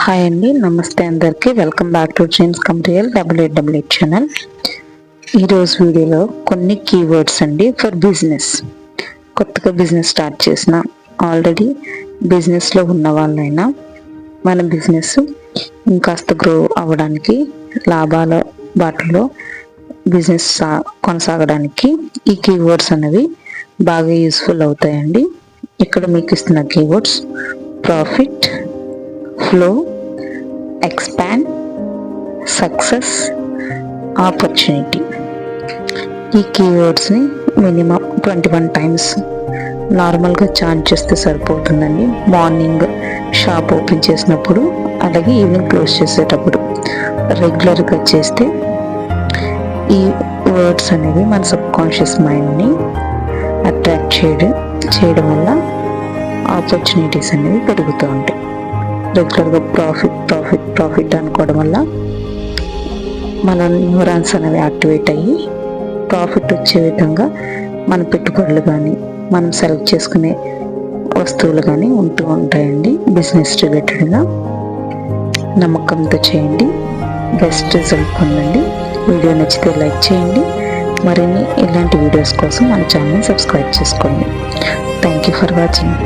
Hi అండి, నమస్తే అందరికీ. Welcome back to dreams come real 8888 channel. ఈరోజు వీడియోలో కొన్ని కీవర్డ్స్ అండి ఫర్ బిజినెస్. కొత్తగా బిజినెస్ స్టార్ట్ చేసిన, ఆల్రెడీ బిజినెస్లో ఉన్న వాళ్ళైనా మన బిజినెస్ ఇంకాస్త గ్రో అవ్వడానికి, లాభాల బాటలో బిజినెస్ కొనసాగడానికి ఈ కీవర్డ్స్ అనేవి బాగా యూస్ఫుల్ అవుతాయండి. ఇక్కడ మీకు ఇస్తున్న keywords profit, flow, expand, success, opportunity. ఈ కీవర్డ్స్ని మినిమం 21 టైమ్స్ నార్మల్గా చార్జ్ చేస్తే సరిపోతుందండి. మార్నింగ్ షాప్ ఓపెన్ చేసినప్పుడు, అలాగే ఈవినింగ్ క్లోజ్ చేసేటప్పుడు రెగ్యులర్గా చేస్తే ఈ వర్డ్స్ అనేవి మన సబ్కాన్షియస్ మైండ్ని అట్రాక్ట్ చేయడం వల్ల ఆపర్చునిటీస్ అనేవి పెరుగుతూ ఉంటాయి. రెగ్యులర్గా ప్రాఫిట్ ప్రాఫిట్ ప్రాఫిట్ అనుకోవడం వల్ల మన న్యూరాన్స్ అనేవి యాక్టివేట్ అయ్యి ప్రాఫిట్ వచ్చే విధంగా మన పెట్టుబడులు కానీ, మనం సెలెక్ట్ చేసుకునే వస్తువులు కానీ ఉంటూ ఉంటాయండి. బిజినెస్ రిలేటెడ్గా నమ్మకంతో చేయండి, బెస్ట్ రిజల్ట్ పొందండి. వీడియో నచ్చితే లైక్ చేయండి. మరిన్ని ఇలాంటి వీడియోస్ కోసం మన ఛానల్ సబ్స్క్రైబ్ చేసుకోండి. Thank you for watching.